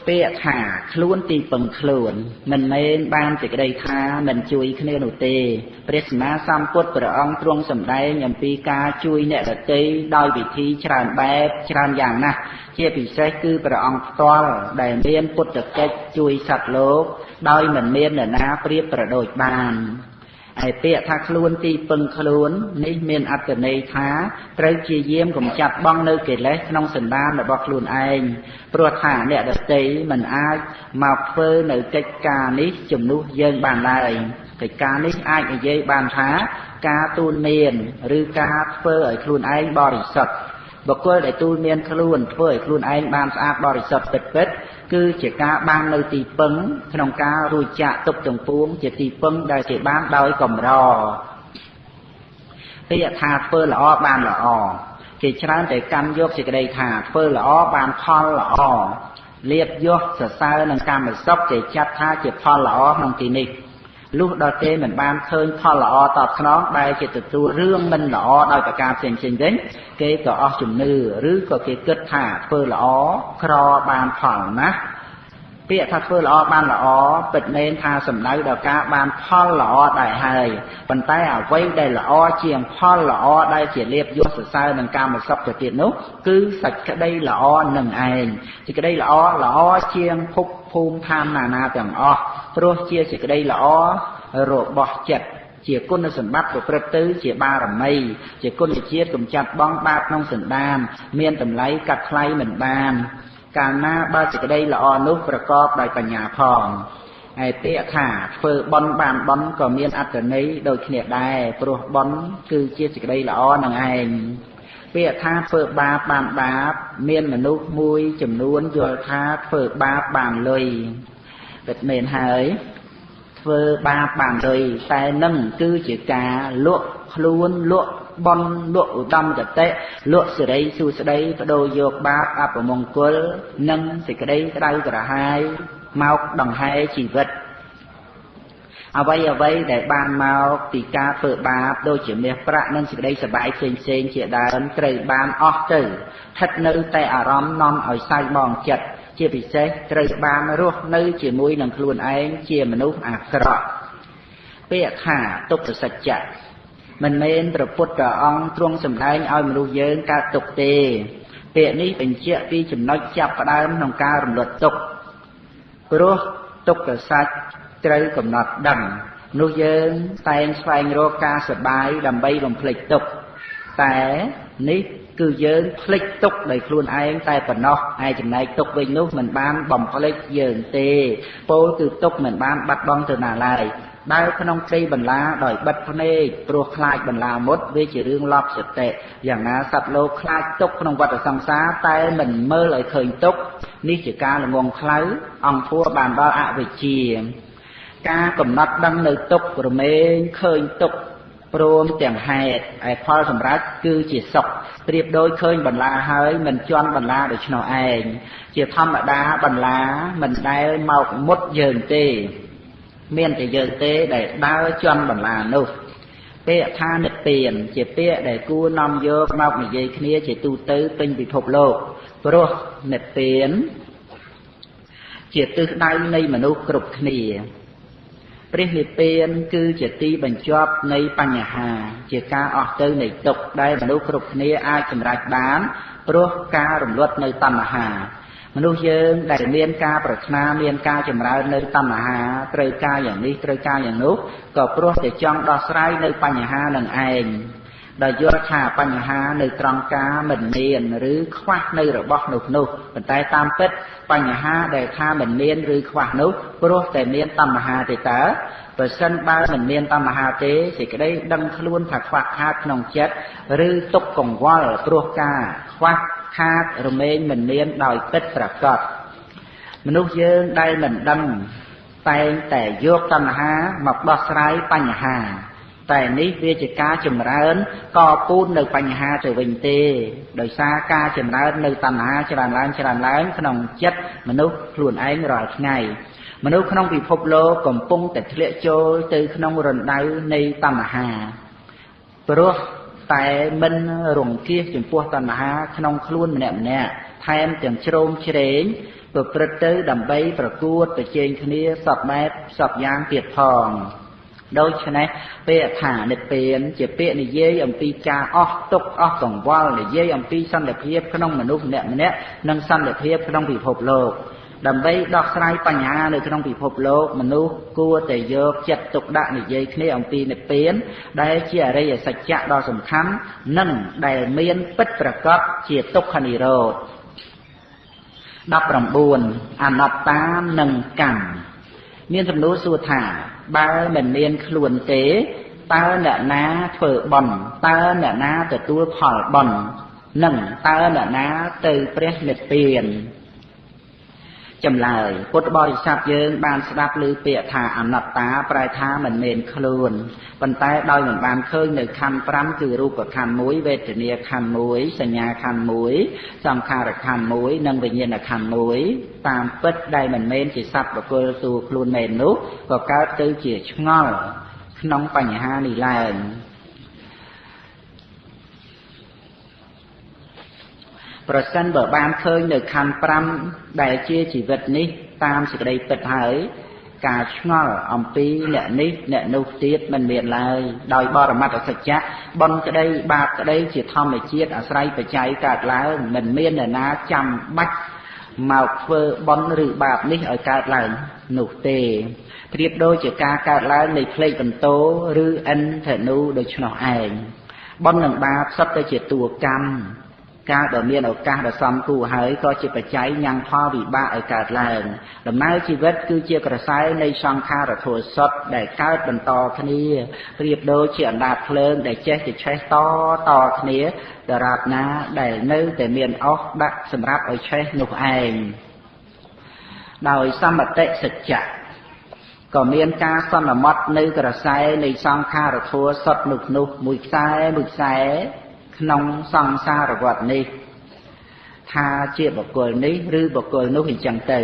ពាក្យថាខ្លួនទីពឹងខ្លួនមិនមែនបានសេចក្តីថាមិនជួយគ្នានោះទេព្រះសម្មាសម្ពុទ្ធព្រះអង្គទ្រង់សម្ដែងអំពីការជួយអ្នកដទៃដោយវិធីច្រើនបែបច្រើនយ៉ាងណាស់ជាពិសេសគឺព្រះអង្គផ្ទាល់ដែលមានពុទ្ធកិច្ចជួយសត្វលោកដោយមិនមាននរណាប្រៀបប្រដូចបានឯពាក្យថាខ្លួនទីពឹងខ្លួននេះមានអត្ថន័យថាត្រូវព្យាយាមកម្ចាត់បង់នៅកិលេសក្នុងសន្តានរបស់ខ្លួនឯងព្រោះថាអ្នកដទៃមិនអាចមកធ្វើនៅកិច្ចការនេះជំនួសយើងបានឡើយកិច្ចការនេះអាចនិយាយបានថាការទូលមានឬការធ្វើឲ្យខ្លួនឯងបរិសុទ្ធបុគ្គលដែលទូលមានខ្លួនធ្វើឲ្យខ្លួនឯងបានស្អាតបរិសុទ្ធពិតៗគឺជាការបាននៅទីពឹងក្នុងការរួចចាកទុក្ខទាំងពួងជាទីពឹងដែលគេបានដោយកម្រពាក្យថាធ្វើល្អបានល្អគេច្រើនតែកាន់យកសេចក្តីថាធ្វើល្អបានផលល្អលៀបយសសរសើរនឹងកម្មសុខគេចាត់ថាជាផលល្អក្នុងទីនេះលុះដល់គេមិនបានឃើញផលល្អតបស្នងដែលជាទទួលរឿងមិនល្អដោយប្រការផ្សេងៗវិញគេក៏អស់ជំនឿឬក៏គេគិតថាធ្វើល្អក្របានផលណាពាក្យថាធ្វើល្អបានល្អពិតមែនថាសំដៅដល់ការបានផលល្អដែរហើយប៉ុន្តែអ្វីដែលល្អជាងផលល្អដែលជាលៀបយសសរសើរនឹងកម្មសុខទៅទៀតនោះគឺសេចក្តីល្អនឹងឯងសេចក្តីល្អល្អជាងភពភូមិឋានណានាទាំងអស់ព្រោះជាសេចក្តីល្អរបស់ចិត្តជាគុណសម្បត្តិប្រព្រឹត្តទៅជាបារមីជាគុណជាតិកម្ចាត់បង់បាបក្នុងសន្តានមានតម្លៃកាត់ថ្លៃមិនបានកាលណាបើសេចក្តីល្អនោះប្រកបដោយបញ្ញាផងហើយពាក្យថាធ្វើបុណ្យបានបុណ្យក៏មានអត្ថន័យដូចគ្នាដែរព្រោះបុណ្យគឺជាសេចក្តីល្អនឹងឯងពាក្យថាធ្វើបាបបានបាបមានមនុស្សមួយចំនួនយល់ថាធ្វើបាបបានលុយពិតមែនហើយធ្វើបាបបានលុយតែនឹងគឺជាការលក់ខ្លួនលក់បុណ្យលក់ឧត្តមគតិលក់សិរីសួស្តីបដូរយកបាបអពមង្គលនិងសេចក្តីក្តៅក្រហាយមកដង្ហែជីវិតអ្វីដែលបានមកពីការធ្វើបាបដូចជាមាសប្រាក់និងសេចក្តីសប្បាយផ្សេងជាដើមត្រូវបានអស់ទៅស្ថិតនៅតែអារម្មណ៍នាំឲ្យសៅហ្មងចិត្តជាពិសេសត្រូវបានរស់នៅជាមួយនឹងខ្លួនឯងជាមនុស្សអាក្រក់ពាក្យថាទុក្ខសច្ចៈមិនមែនព្រះពុទ្ធអង្គទ្រង់សម្ដែងឲ្យមនុស្សយើងកើតទុក្ខទេពាក្យនេះបញ្ជាក់ពីចំណុចចាប់ផ្ដើមក្នុងការរំលត់ទុក្ខព្រោះទុក្ខសច្ចៈត្រូវកំណត់ដឹងមនុស្សយើងតែងស្វែងរកការសប្បាយដើម្បីបំភ្លេចទុក្ខតែនេះគឺយើងភ្លេចទុក្ខដោយខ្លួនឯងតែប៉ុណ្ណោះឯចំណែកទុក្ខវិញនោះមិនបានបំភ្លេចយើងទេពោលគឺទុក្ខមិនបានបាត់បង់ទៅណាឡើយដើរក្នុងព្រៃបន្លាដោយបិទភ្នែកព្រោះខ្លាចបន្លាមុតវាជារឿងលប់សតិយ៉ាងណាសត្វលោកខ្លាចទុក្ខក្នុងវដ្តសង្សារតែមិនមើលឲ្យឃើញទុក្ខនេះជាការល្ងងខ្លៅអង្គធัวបានដល់អវិជ្ជាការកំណត់ដឹងនៅទុក្ខរមែងឃើញទុក្ខព្រមទាំងហេតុឯផលសម្រាប់គឺជាសុខប្រៀបដូចឃើញបន្លាហើយមិនជន់បន្លាដូច្នោះឯងជាធម្មតាបន្លាមិនដែលមកមុតយើងទេមានតែយើងទេដែលដើរជន់បន្លានោះពាក្យថានិព្វានជាពាក្យដែលគួរនាំយកមកនិយាយគ្នាជាទូទៅពេញពិភពលោកព្រោះនិព្វានជាទិសដៅនៃមនុស្សគ្រប់គ្នាព្រះនិព្វានគឺជាទីបញ្ចប់នៃបញ្ហាជាការអស់ទៅនៃទុក្ខដែលមនុស្សគ្រប់គ្នាអាចសម្រេចបានព្រោះការរំលត់នៅតណ្ហាមនុស្សយើងដែលមានការប្រាថ្នាមានការចម្រើននៅតណ្ហាត្រូវការយ៉ាងនេះត្រូវការយ៉ាងនោះក៏ព្រោះតែចង់ដោះស្រាយនៅបញ្ហានឹងឯងដែលយល់ថាបញ្ហានៅត្រង់ការមិនមានឬខ្វះនៅរបស់នោះប៉ុន្តែតាមពិតបញ្ហាដែលថាមិនមានឬខ្វះនោះព្រោះតែមានតណ្ហាទេតើបើសិនបើមិនមានតណ្ហាទេសេចក្តីដឹងខ្លួនថាខ្វះខាតក្នុងចិត្តឬទុក្ខកង្វល់ព្រោះការខ្វះខាតរមែងមិនមានដោយពិតប្រាកដមនុស្សយើងដែលមិនដឹងតែងតែយកតណ្ហាមកដោះស្រាយបញ្ហាតែនេះវាជាការចម្រើនកពូននៅបញ្ហាទៅវិញទេដោយសារការចម្រើននៅតណ្ហាច្រើនឡើងក្នុងចិត្តមនុស្សខ្លួនឯងរាល់ថ្ងៃមនុស្សក្នុងពិភពលោកកំពុងតែធ្លាក់ចូលទៅក្នុងរណ្ដៅនៃតណ្ហាព្រោះតែមិនរង្គៀសចំពោះតណ្ហាក្នុងខ្លួនម្នាក់ ថែមទាំងជ្រោមជ្រែងប្រព្រឹត្តទៅដើម្បីប្រកួតប្រជែងគ្នាសពបែបសពយ៉ាងទៀតផងដូច្នេះពាក្យថានិព្វានជាពាក្យនិយាយអំពីការអស់ទុក្ខអស់កង្វល់និយាយអំពីសន្តិភាពក្នុងមនុស្សម្នាក់ៗនិងសន្តិភាពក្នុងពិភពលោកដើម្បីដោះស្រាយបញ្ហានៅក្នុងពិភពលោកមនុស្សគួរតែយកចិត្តទុកដាក់និយាយគ្នាអំពីនិព្វានដែលជាអរិយសច្ចៈដ៏សំខាន់និងដែលមានពិតប្រាកដជាទុក្ខនិរោធ19អនត្តានិងកម្មមានសំណួរសួរថាបើមិនមានខ្លួនទេតើអ្នកណាធ្វើបុណ្យតើអ្នកណាទទួលផលបុណ្យនិងតើអ្នកណាទៅព្រះនិព្វានចម្លើយពុទ្ធបរិស័ទយើងបានស្ដាប់ឮពាក្យថាអនត្តាប្រែថាមិនមែនខ្លួនប៉ុន្តែដោយមិនបានឃើញនៅខណ្ឌ5គឺរូបខណ្ឌ1វេទនាខណ្ឌ1សញ្ញាខណ្ឌ1សង្ខារខណ្ឌ1និងវិញ្ញាណខណ្ឌ1តាមពិតដែលមិនមែនជាសត្វបុគ្គលតួខ្លួនមែននោះក៏កើតទៅជាឆ្ងល់ក្នុងបញ្ហានេះឡើងប្រសិនបើបានឃើញនៅខណ្ឌ5ដែលជាជីវិតនេះតាមសេចក្តីពិតហើយការឆ្ងល់អំពីអ្នកនេះអ្នកនោះទៀតមិនមានឡើយដោយបរមត្ថសច្ចៈបុណ្យក្តីបាបក្តីជាធម្មជាតិអាស្រ័យបច្ច័យកើតឡើងមិនមានអ្នកណាចាំបាច់មកធ្វើបុណ្យឬបាបនេះឲ្យកើតឡើងនោះទេប្រៀបដូចជាការកើតឡើងនៃផ្លេកបន្ទោឬអិនធនុដូច្នោះឯងបុណ្យនិងបាបសុទ្ធតែជាតួកម្មការដែលមានឱកាសដ៏សមគួរហើយក៏ជាបច្ច័យញ៉ាំងផលវិបាកឲ្យកើតឡើងដំណើរជីវិតគឺជាក្រសែនៃសង្ខារធម៌សុទ្ធដែលកើតបន្តគ្នាប្រៀបដូចជាអណ្ដាតភ្លើងដែលចេះតែឆេះតគ្នាដរាបណាដែលនៅតែមានអុសដាក់សម្រាប់ឲ្យឆេះនោះឯងដោយសមតិសច្ចៈក៏មានការសន្មត់នៅក្រសែនៃសង្ខារធម៌សុទ្ធនោះមួយខ្សែក្នុងសង្សារវដ្តនេះថាជាបុគ្គលនេះឬបុគ្គលនោះអញ្ចឹងទៅ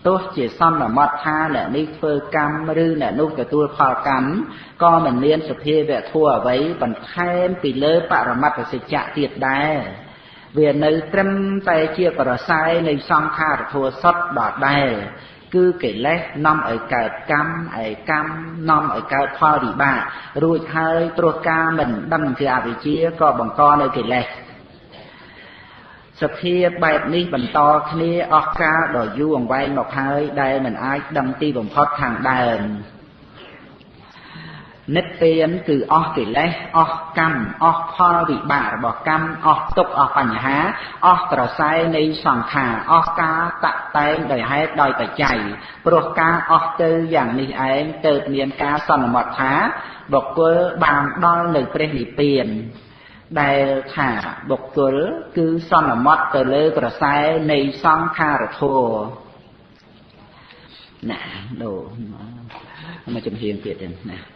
ទោះជាសន្មត់ថាអ្នកនេះធ្វើកម្មឬអ្នកនោះទទួលផលកម្មក៏មិនមានសភាវៈធម៌អ្វីបន្ថែមពីលើបរមត្ថសច្ចៈទៀតដែរវានៅត្រឹមតែជាក្រសែនៃសង្ខារធម៌សុទ្ធដដែលគឺកិលេសនាំឲ្យកើតកម្មឯកម្មនាំឲ្យកើតផលវិបាករួចហើយព្រោះការមិនដឹងជាអវិជ្ជាក៏បង្កនៅកិលេសសភាបែបនេះបន្តគ្នាអស់កាលដ៏យូរអង្វែងមកហើយដែលមិនអាចដឹងទីបំផុតខាងដើមនិព្វានគឺអស់កិលេសអស់កម្មអស់ផលវិបាករបស់កម្មអស់ទុក្ខអស់បញ្ហាអស់ក្រសែនៃសង្ខារអស់ការតាក់តែងដោយហេតុដោយបច្ច័យព្រោះការអស់ទៅយ៉ាងនេះឯងទើបមានការសន្មត់ថាបុគ្គលបានដល់នៅព្រះនិព្វានដែលថាបុគ្គលគឺសន្មត់ទៅលើក្រសែនៃសង្ខារធម៌ណាដូមកចំហៀងទៀតណា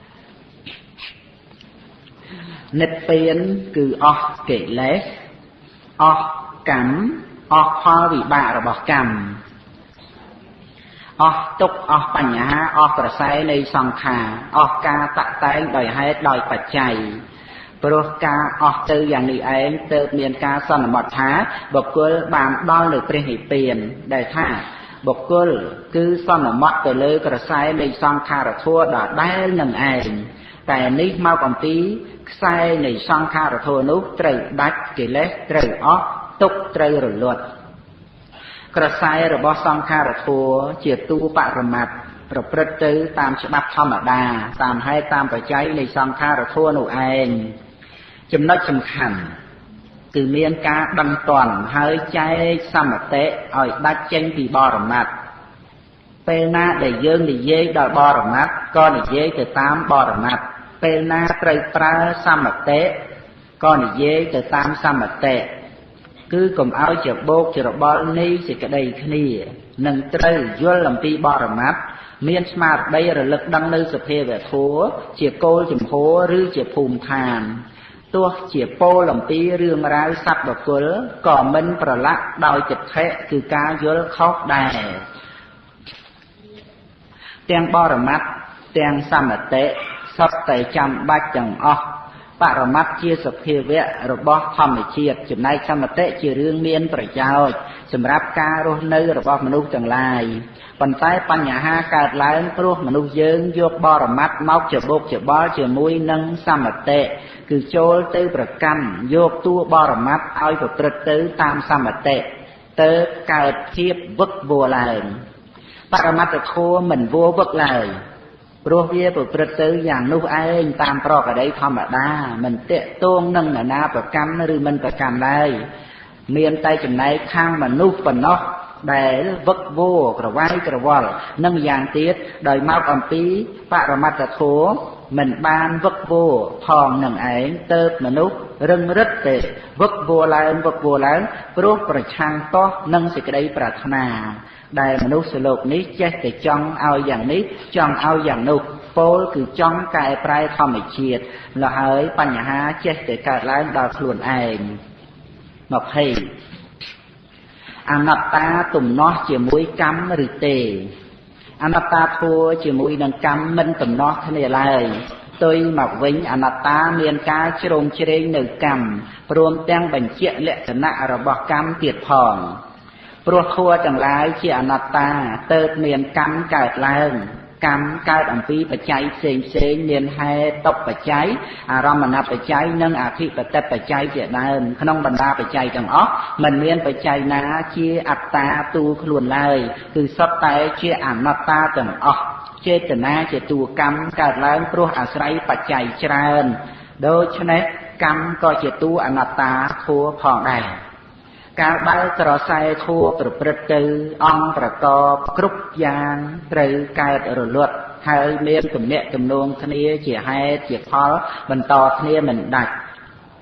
និព្វានគឺអស់កិលេសអស់កម្មអស់ផលវិបាករបស់កម្មអស់ទុក្ខអស់បញ្ហាអស់ក្រសែនៃសង្ខារអស់ការតាក់តែងដោយហេតុដោយបច្ច័យព្រោះការអស់ទៅយ៉ាងនេះឯងទើបមានការសន្មត់ថាបុគ្គលបានដល់នៅព្រះនិព្វានដែលថាបុគ្គលគឺសន្មត់ទៅលើក្រសែនៃសង្ខារធម៌ដដែលនឹងឯងតែនេះមកអំពីខ្សែនៃសង្ខារធម៌នោះត្រូវដាច់កិលេសត្រូវអស់ទុក្ខត្រូវរលត់ក្រសែរបស់សង្ខារធម៌ជាទូបរមត្តប្រព្រឹត្តទៅតាមច្បាប់ធម្មតាតាមហេតុតាមបច្ច័យនៃសង្ខារធម៌នោះឯងចំណុចសំខាន់គឺមានការដឹងតន់ហើយចែកសមតិឲ្យដាច់ចេញពីបរមត្តពេលណាដែលយើងនិយាយដល់បរមត្តក៏និយាយទៅតាមបរមត្តពេលណាត្រូវប្រើសមតិក៏និយាយទៅតាមសមតិគឺកុំឲ្យជាបោកជារបល់នៃសេចក្តីគ្នានឹងត្រូវយល់អំពីបរមត្តមានស្មារតីរលឹកដឹងនៅសភាវៈធម៌ជាគោលជំហរឬជាភូមិឋានទោះជាពោលអំពីរឿងរ៉ាវសត្វបុគ្គលក៏មិនប្រឡាក់ដោយចិត្តគឺការយល់ខុសដែរទាំងបរមត្តទាំងសមតិសុទ្ធតែចាំបាច់ទាំងអស់ បរមត្តជាសភាវៈរបស់ធម្មជាតិចំណែកសមតិជារឿងមានប្រយោជន៍សម្រាប់ការរស់នៅរបស់មនុស្សទាំងឡាយប៉ុន្តែបញ្ហាកើតឡើងព្រោះមនុស្សយើងយកបរមត្តមកច្បុកច្បល់ជាមួយនឹងសមតិគឺចូលទៅប្រកាន់យកតួបរមត្តឲ្យប្រព្រឹត្តទៅតាមសមតិទៅកើតភាពវឹកវរឡើងបរមត្តធម៌មិនវរវឹកឡើយព្រោះវាប្រព្រឹត្តទៅយ៉ាងនោះឯងតាមប្រក្រតីធម្មតាមិនតាក់ទងនឹងនរណាប្រកាន់ឬមិនប្រកាន់ឡើយមានតែចំណែកខាងមនុស្សប៉ុណ្ណោះដែលវឹកវរក្រវាយក្រវល់នឹងយ៉ាងទៀតដោយមកអំពីបរមត្តធម៌មិនបានវឹកវរផងនឹងឯងទៅមនុស្សរឹងរិតទេវឹកវរឡើងព្រោះប្រឆាំងតោះនឹងសេចក្តីប្រាថ្នាដែលមនុស្សលោកនេះចេះតែចង់ឲ្យយ៉ាងនេះចង់ឲ្យយ៉ាងនោះពោលគឺចង់កែប្រែធម្មជាតិលហើយបញ្ហាចេះតែកើតឡើងដល់ខ្លួនឯង20អនត្តាទំនាស់ជាមួយកម្មឬទេអនត្តាធัวជាមួយនឹងកម្មមិនទំនាស់គ្នាឡើយផ្ទុយមកវិញអនត្តាមានការជ្រោមជ្រែងនៅកម្មព្រមទាំងបញ្ជាក់លក្ខណៈរបស់កម្មទៀតផងព្រោះធัวទាំងឡាយជាអនត្តាទើបមានកម្មកើតឡើងកម្មកើតអំពីបច្ច័យផ្សេងមានហេតុបច្ច័យអារម្មណបច្ច័យនិងអធិបតិបច្ច័យជាដើមក្នុងបណ្ដាបច្ច័យទាំងអស់មិនមានបច្ច័យណាជាអត្តាទូខ្លួនឡើយគឺសុទ្ធតែជាអនត្តាទាំងអស់ចេតនាជាតួកម្មកើតឡើងព្រោះអាស្រ័យបច្ច័យច្រើនដូច្នេះកម្មក៏ជាតួអនត្តាធัวផងដែរកាលបើក្រសែធัวប្រព្រឹត្តទៅអង្គប្រកបគ្រប់យ៉ាងត្រូវកើតរលត់ហើយមានទំនាក់ទំនងគ្នាជាហេតុជាផលបន្តគ្នាមិនដាច់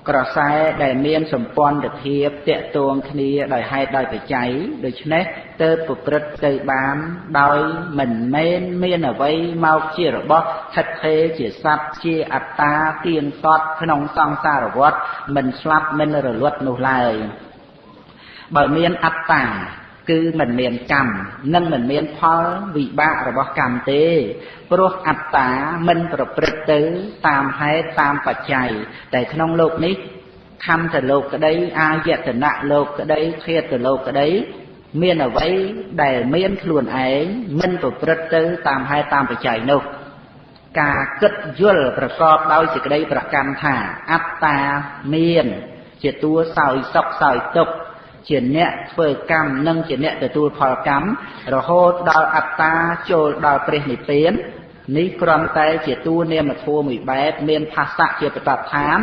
ក្រសែដែលមានសម្ព័ន្ធភាពតាក់ទងគ្នាដោយហេតុដោយបច្ច័យដូច្នេះទើបប្រព្រឹត្តទៅបានដោយមិនមែនមានអ្វីមកជារបស់ថិតថេរជាសត្វជាអត្តាទៀងទាត់ក្នុងសង្សារវដ្តមិនស្លាប់មិនរលត់នោះឡើយបើមានអត្តាគឺមិនមានកម្មនិងមិនមានផលវិបាករបស់កម្មទេព្រោះអត្តាមិនប្រព្រឹត្តទៅតាមហេតុតាមបច្ច័យតែក្នុងលោកនេះខន្ធលោកក្តីអាយតនៈលោកក្តីឃាតលោកក្តីមានអ្វីដែលមានខ្លួនឯងមិនប្រព្រឹត្តទៅតាមហេតុតាមបច្ច័យនោះការគិតយល់ប្រកបដោយសេចក្តីប្រកាន់ថាអត្តាមានជាតួសោយសុខសោយទុក្ខជាអ្នកធ្វើកម្មនិងជាអ្នកទទួលផលកម្មរហូតដល់អត្តាចូលដល់ព្រះនិព្វាននេះគ្រាន់តែជាតួនាមធម៌មួយបែបមានភាសៈជាបតដ្ឋាន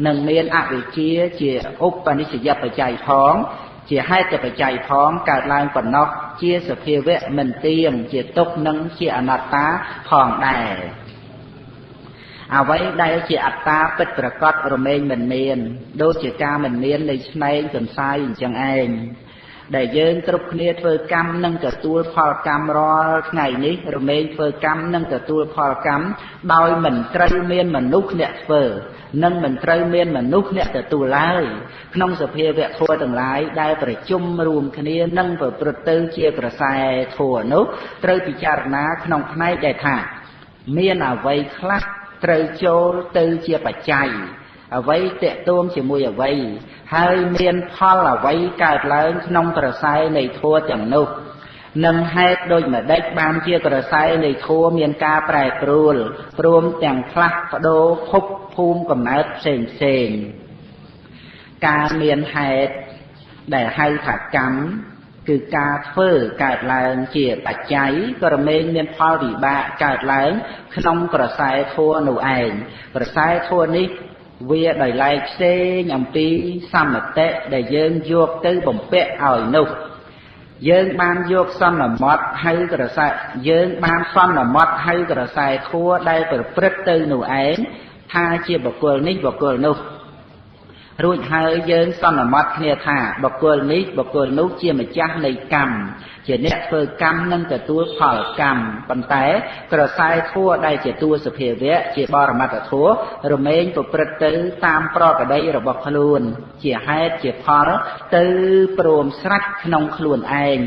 និងមានអវិជ្ជាជាឧបនិស្សយបច្ច័យផងជាហេតុបច្ច័យផងកើតឡើងប៉ុណ្ណោះជាសភាវៈមិនទៀងជាទុក្ខនិងជាអនត្តាផងដែរអ្វីដែលជាអត្តាពិតប្រាកដរមែងមិនមានដូចជាការមិនមាននៃឆ្នែងទន្សាយអញ្ចឹងឯងដែលយើងគ្រប់គ្នាធ្វើកម្មនិងទទួលផលកម្មរាល់ថ្ងៃនេះរមែងធ្វើកម្មនិងទទួលផលកម្មដោយមិនត្រូវមានមនុស្សអ្នកធ្វើនិងមិនត្រូវមានមនុស្សអ្នកទទួលឡើយក្នុងសភាវៈធម៌ទាំងឡាយដែលប្រជុំរួមគ្នានិងប្រព្រឹត្តទៅជាក្រសែធម៌នោះត្រូវពិចារណាក្នុងផ្នែកដែលថាមានអ្វីខ្លះត្រូវចូលទៅជាបច្ច័យអ្វីតេតួងជាមួយអ្វីហើយមានផលអ្វីកើតឡើងក្នុងក្រសែនៃធម៌ទាំងនោះនឹងហេតុដូចម្ដេចបានជាក្រសែនៃធម៌មានការប្រែប្រួលព្រមទាំងផ្លាស់ប្ដូរភពភូមិកំណើតផ្សេងការមានហេតុដែលហៅថាកម្មគឺការធ្វើកើតឡើងជាបច្ច័យក៏រមែងមានផលវិបាកកើតឡើងក្នុងក្រសែធម៌នោះឯងក្រសែធម៌នេះវាដោយឡែកផ្សេងអំពីសមតិដែលយើងយកទៅបំពាក់ឲ្យនោះយើងបានយកសន្មតហៅក្រសែយើងបានសន្មតហៅក្រសែធម៌ដែលប្រព្រឹត្តទៅនោះឯងថាជាបុគ្គលនេះបុគ្គលនោះរួចហើយយើងសន្មតគ្នាថាបុគ្គលនេះបុគ្គលនោះជាម្ចាស់នៃកម្មជាអ្នកធ្វើកម្មនិងទទួលផលកម្មប៉ុន្តែក្រសែធម៌ដែលជាតួសភាវៈជាបរមត្តធម៌រមែងប្រព្រឹត្តទៅតាមប្រក្រតីរបស់ខ្លួនជាហេតុជាផលទៅព្រមស្រេចក្នុងខ្លួនឯង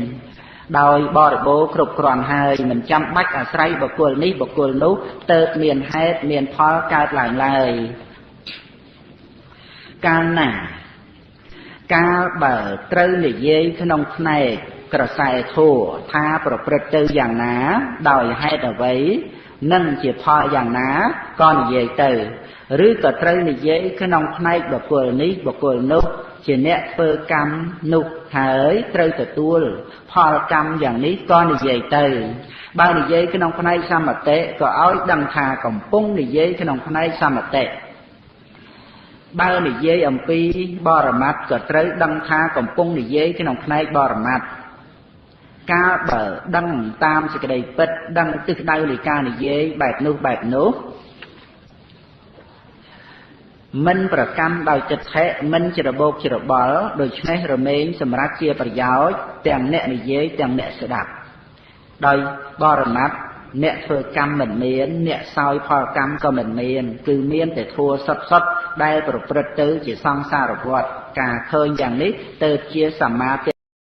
ដោយបរិបូរគ្រប់គ្រាន់ហើយមិនចាំបាច់អាស្រ័យបុគ្គលនេះបុគ្គលនោះទើបមានហេតុមានផលកើតឡើងឡើយ កាលណាកាលបើត្រូវនិយាយក្នុងផ្នែកក្រសែធั่วថាប្រព្រឹត្តទៅយ៉ាងណាដោយហេតុអ្វីនិងជាផលយ៉ាងណាក៏និយាយទៅឬក៏ត្រូវនិយាយក្នុងផ្នែកបុគ្គលនេះបុគ្គលនោះជាអ្នកធ្វើកម្មនោះហើយត្រូវទទួលផលកម្មយ៉ាងនេះក៏និយាយទៅបើនិយាយក្នុងផ្នែកសមតិក៏ឲ្យដឹងថាកំពុងនិយាយក្នុងផ្នែកសមតិបើនិយាយអំពីបរមត្តក៏ត្រូវដឹងថាកំពុងនិយាយក្នុងផ្នែកបរមត្តកាលបើដឹងតាមសេចក្តីពិតដឹងទិសដៅនៃការនិយាយបែបនោះមិនប្រកាន់ដោយចិត្តថេមិនច្របូកច្របល់ដូច្នេះរមែងសម្រាប់ជាប្រយោជន៍ទាំងអ្នកនិយាយទាំងអ្នកស្ដាប់ដោយបរមត្តអ្នកធ្វើកម្មមិនមានអ្នកសោយផលកម្មក៏មិនមានគឺមានតែធัวសុទ្ធដែលប្រព្រឹត្តទៅជាសង្សារវដ្តការឃើញយ៉ាងនេះទៅជាសមាធិ